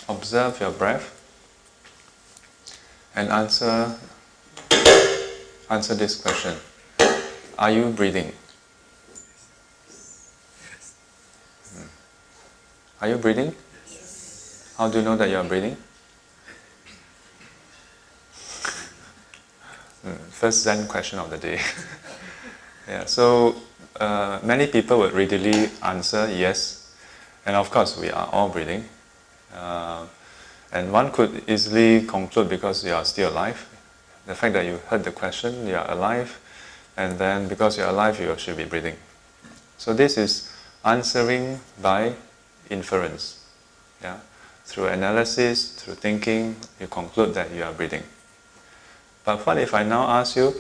observe your breath and answer this question. Are you breathing? Are you breathing? How do you know that you are breathing? First Zen question of the day. Yeah, so many people would readily answer yes, and of course we are all breathing. And one could easily conclude because you are still alive. The fact that you heard the question, you are alive, and then because you are alive, you should be breathing. So this is answering by inference. Yeah? Through analysis, through thinking, you conclude that you are breathing. But what if I now ask you,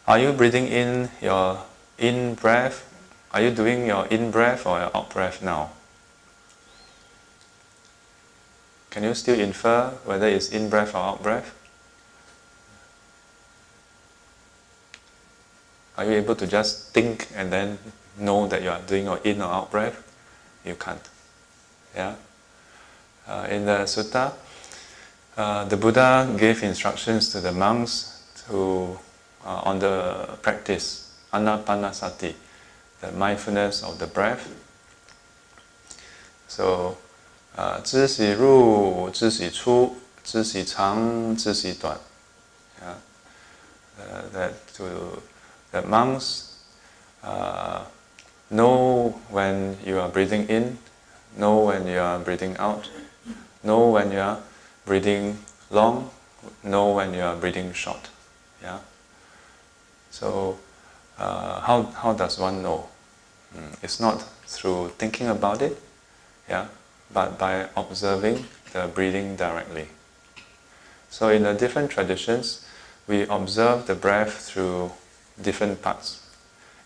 are you breathing in your in-breath? Are you doing your in-breath or your out-breath now? Can you still infer whether it's in-breath or out-breath? Are you able to just think and then know that you are doing your in or out-breath? You can't. Yeah? In the sutta, the Buddha gave instructions to the monks on the practice, anapanasati, the mindfulness of the breath. So, 知息入，知息出，知息长，知息短. Yeah? That to the monks know when you are breathing in, know when you are breathing out, know when you are breathing long, know when you are breathing short. Yeah. So how does one know? It's not through thinking about it, yeah, but by observing the breathing directly. So in the different traditions, we observe the breath through different parts.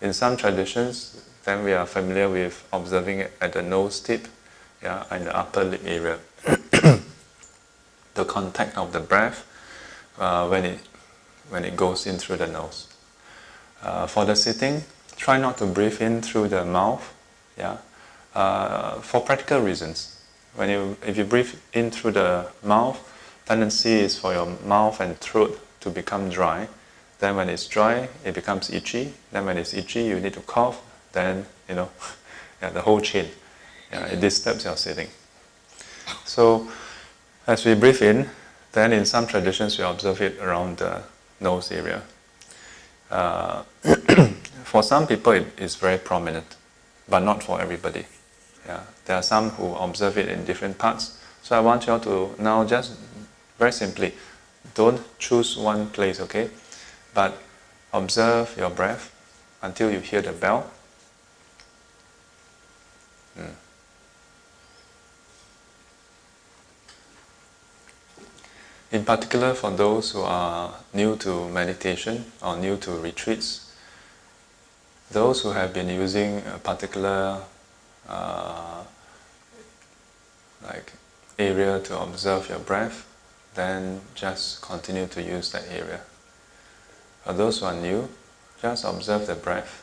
In some traditions, then we are familiar with observing it at the nose tip, yeah, and the upper lip area. The contact of the breath when it goes in through the nose. For the sitting, try not to breathe in through the mouth, yeah, for practical reasons. If you breathe in through the mouth, tendency is for your mouth and throat to become dry. Then when it's dry, it becomes itchy. Then when it's itchy, you need to cough. Then, yeah, the whole chain. Yeah, it disturbs your sitting. So, as we breathe in, then in some traditions we observe it around the nose area. For some people it is very prominent, but not for everybody. Yeah. There are some who observe it in different parts. So I want you all to now just very simply, don't choose one place, okay? But observe your breath until you hear the bell. In particular, for those who are new to meditation or new to retreats, those who have been using a particular area to observe your breath, then just continue to use that area. For those who are new, just observe the breath.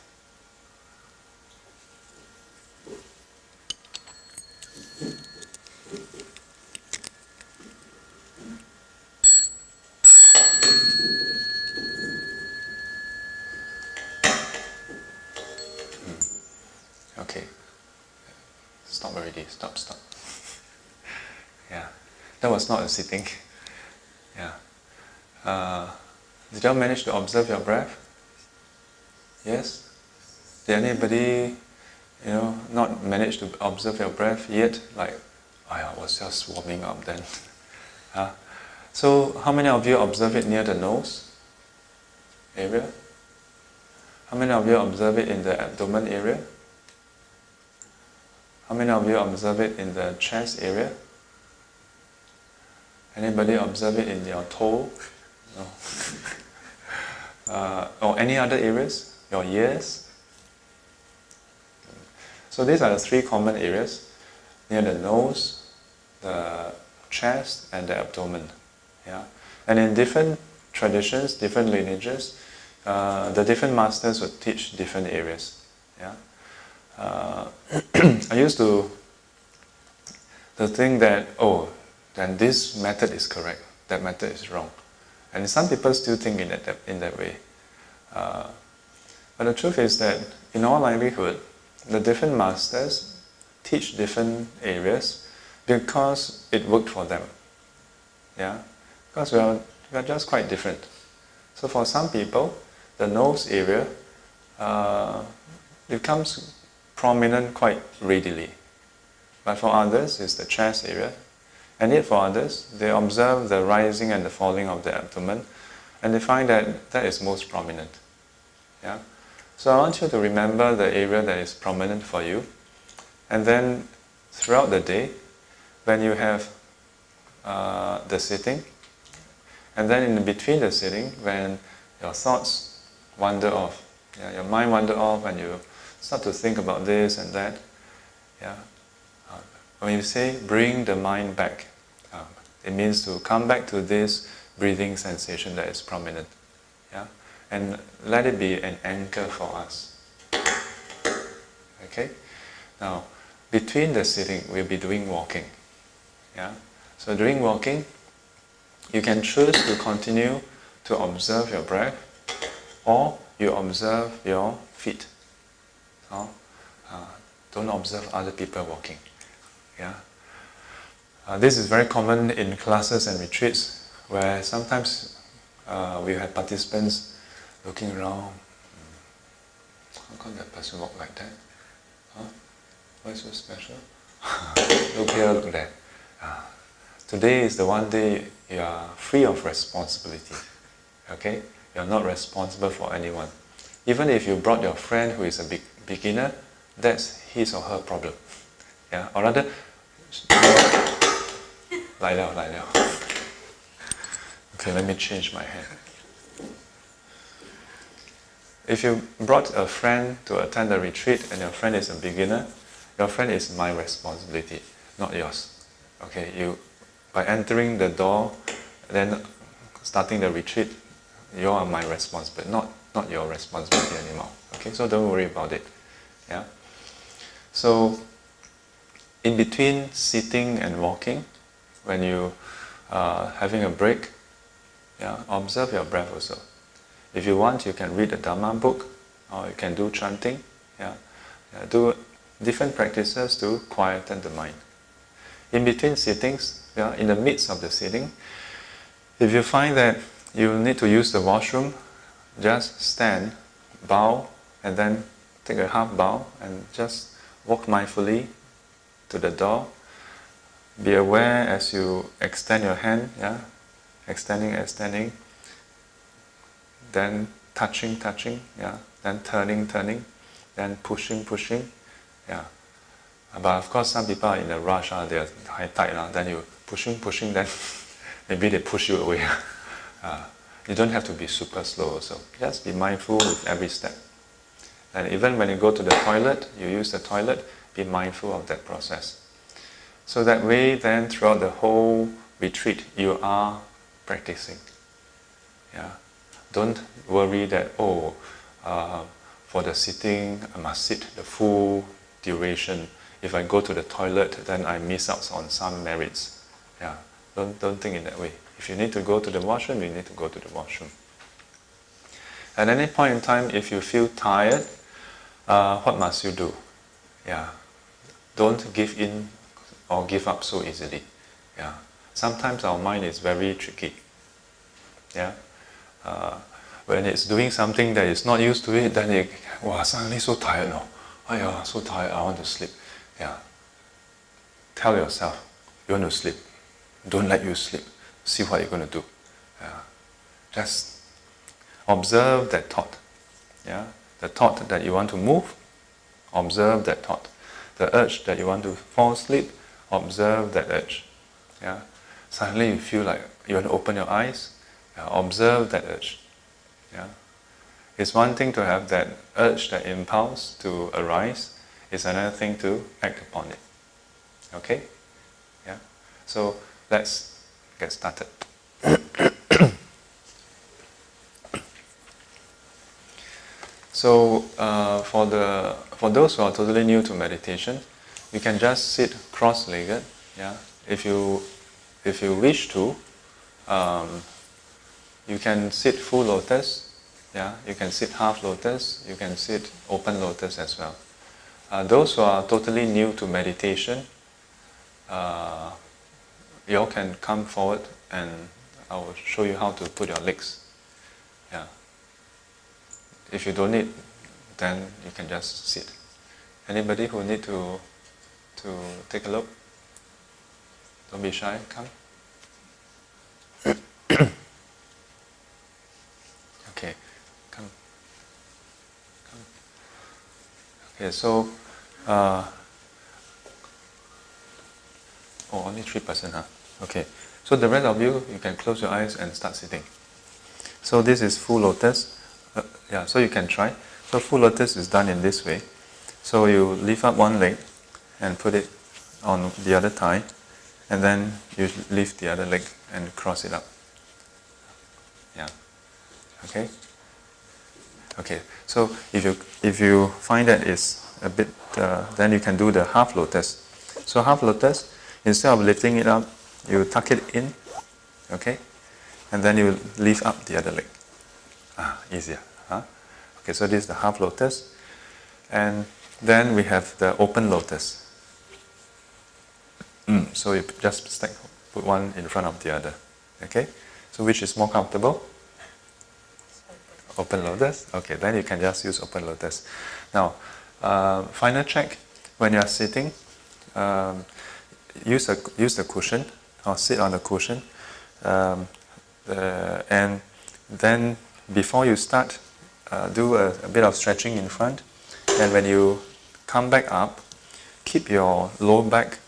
Okay. Stop already. Stop. Yeah. That was not a sitting. Yeah. Did you manage to observe your breath? Yes? Did anybody, not manage to observe your breath yet? Like, I was just warming up then. So, how many of you observe it near the nose area? How many of you observe it in the abdomen area? How many of you observe it in the chest area? Anybody observe it in your toe? No. Or any other areas? Your ears? So these are the three common areas, near the nose, the chest, and the abdomen. Yeah? And in different traditions, different lineages, the different masters would teach different areas. Yeah? I used to think that, then this method is correct, that method is wrong. And some people still think in that way. But the truth is that in all likelihood, the different masters teach different areas because it worked for them. Yeah? Because we are just quite different. So for some people, the nose area becomes prominent quite readily. But for others, it's the chest area. And yet for others, they observe the rising and the falling of the abdomen, and they find that that is most prominent. Yeah? So I want you to remember the area that is prominent for you, and then throughout the day, when you have the sitting, and then in between the sitting, when your thoughts wander off, your mind wander off, and you start to think about this and that, when you say bring the mind back, it means to come back to this breathing sensation that is prominent. Yeah? And let it be an anchor for us. Okay? Now, between the sitting, we'll be doing walking. Yeah? So during walking, you can choose to continue to observe your breath, or you observe your feet. So, don't observe other people walking. Yeah? This is very common in classes and retreats, where sometimes we have participants looking around. How come that person walk like that? Huh? Why so special? Look here, look there. Today is the one day you are free of responsibility. Okay? You are not responsible for anyone. Even if you brought your friend who is a beginner, that's his or her problem. Yeah? Or rather, lie down. Okay, let me change my hand. If you brought a friend to attend the retreat and your friend is a beginner, your friend is my responsibility, not yours. Okay, you by entering the door, then starting the retreat, you are my responsibility, not your responsibility anymore. Okay, so don't worry about it. Yeah. So in between sitting and walking, when you are having a break, observe your breath also. If you want, you can read a Dhamma book, or you can do chanting. Do different practices to quieten the mind. In between sittings, in the midst of the sitting, if you find that you need to use the washroom, just stand, bow, and then take a half bow, and just walk mindfully to the door. Be aware as you extend your hand, extending, then touching, then turning, then pushing, But of course, some people are in a rush, they are high tight, then you pushing, then maybe they push you away. You don't have to be super slow also. Just be mindful with every step. And even when you go to the toilet, you use the toilet, be mindful of that process. So that way, then throughout the whole retreat, you are practicing. Don't worry that, for the sitting, I must sit the full duration. If I go to the toilet, then I miss out on some merits. Don't think in that way. If you need to go to the washroom, you need to go to the washroom. At any point in time, if you feel tired, what must you do? Don't give in or give up so easily. Sometimes our mind is very tricky. When it's doing something that is not used to it, then suddenly so tired now. So tired, I want to sleep. Tell yourself, you want to sleep. Don't let you sleep. See what you're going to do. Just observe that thought. The thought that you want to move, observe that thought. The urge that you want to fall asleep, observe that urge. Suddenly you feel like you want to open your eyes, observe that urge. It's one thing to have that urge, that impulse to arise. It's another thing to act upon it. Okay? So let's get started. So for those who are totally new to meditation, you can just sit cross-legged. If you if you wish to, you can sit full lotus, yeah, you can sit half lotus, you can sit open lotus as well. Those who are totally new to meditation, you all can come forward and I will show you how to put your legs. Yeah. If you don't need, then you can just sit. Anybody who need to take a look? Don't be shy, come. Okay, come. Okay, so, only 3%, huh? Okay, so the rest of you can close your eyes and start sitting. So this is full lotus. Yeah, so you can try. So full lotus is done in this way. So you lift up one leg and put it on the other thigh, and then you lift the other leg and cross it up. Yeah. Okay. Okay. So if you find that it's a bit, then you can do the half lotus. So half lotus, instead of lifting it up, you tuck it in. Okay. And then you lift up the other leg. Easier. Huh? Okay. So this is the half lotus, and then we have the open lotus. So you just put one in front of the other. Okay? So which is more comfortable? Open lotus? Okay, then you can just use open lotus. Now, final check. When you are sitting, use the cushion or sit on the cushion. And then before you start, do a bit of stretching in front. And when you come back up, keep your lower back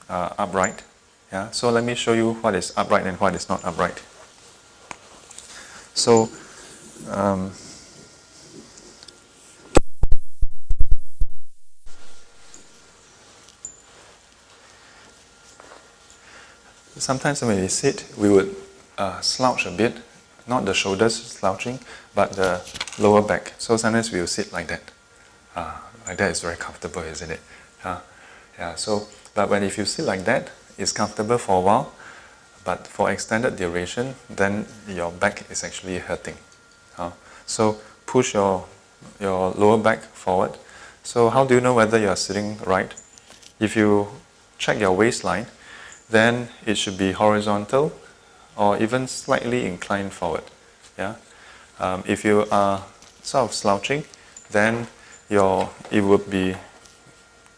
upright. Yeah. So let me show you what is upright and what is not upright. So sometimes when we sit, we would slouch a bit, not the shoulders slouching, but the lower back. So sometimes we will sit like that. Like that is very comfortable, isn't it? Yeah. So, but if you sit like that, it's comfortable for a while, but for extended duration, then your back is actually hurting. So push your lower back forward. So how do you know whether you are sitting right? If you check your waistline, then it should be horizontal or even slightly inclined forward. Yeah. If you are sort of slouching, then it would be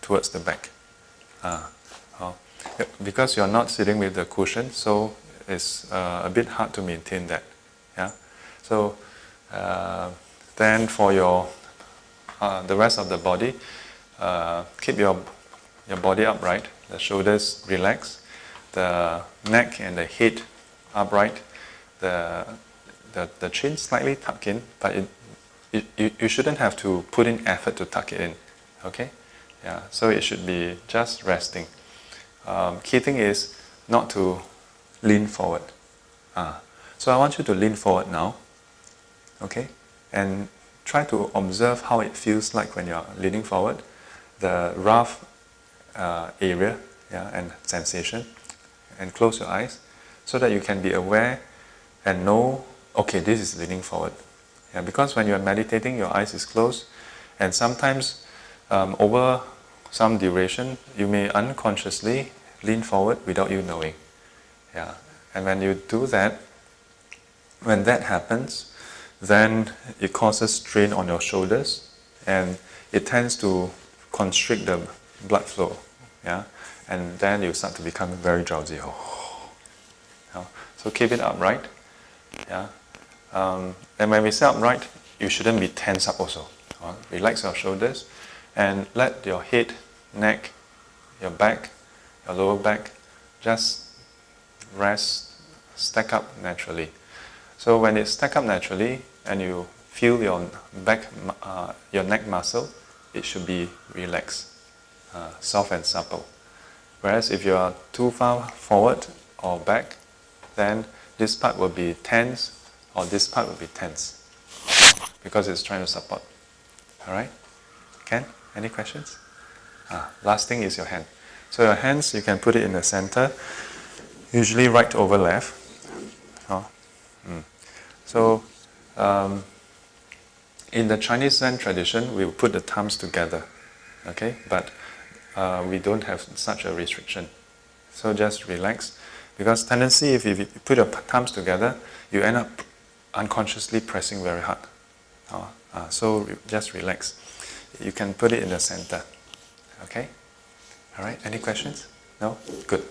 towards the back. Because you are not sitting with the cushion, so it's a bit hard to maintain that. Yeah. So then for the rest of the body, keep your body upright, the shoulders relaxed, the neck and the head upright, the chin slightly tucked in, but you shouldn't have to put in effort to tuck it in. Okay? Yeah. So it should be just resting. Key thing is not to lean forward. So I want you to lean forward now. Okay? And try to observe how it feels like when you're leaning forward, the rough area, yeah, and sensation, and close your eyes so that you can be aware and know, okay, this is leaning forward. Yeah, because when you're meditating, your eyes is closed, and sometimes over some duration, you may unconsciously lean forward without you knowing. Yeah, and when you do that, when that happens, then it causes strain on your shoulders, and it tends to constrict the blood flow. Yeah, and then you start to become very drowsy. Yeah. So keep it upright. Yeah, and when we sit upright, you shouldn't be tense up also. Relax your shoulders, and let your head, neck, your back, your lower back just rest, stack up naturally. So when it stack up naturally and you feel your your neck muscle, it should be relaxed, soft and supple. Whereas if you are too far forward or back, then this part will be tense or this part will be tense because it's trying to support. Alright? Ken, any questions? Last thing is your hand. So your hands, you can put it in the center. Usually right over left. So, in the Chinese Zen tradition, we put the thumbs together, okay? But we don't have such a restriction. So just relax, because tendency, if you put your thumbs together, you end up unconsciously pressing very hard. So just relax. You can put it in the center, okay? All right, any questions? No? Good.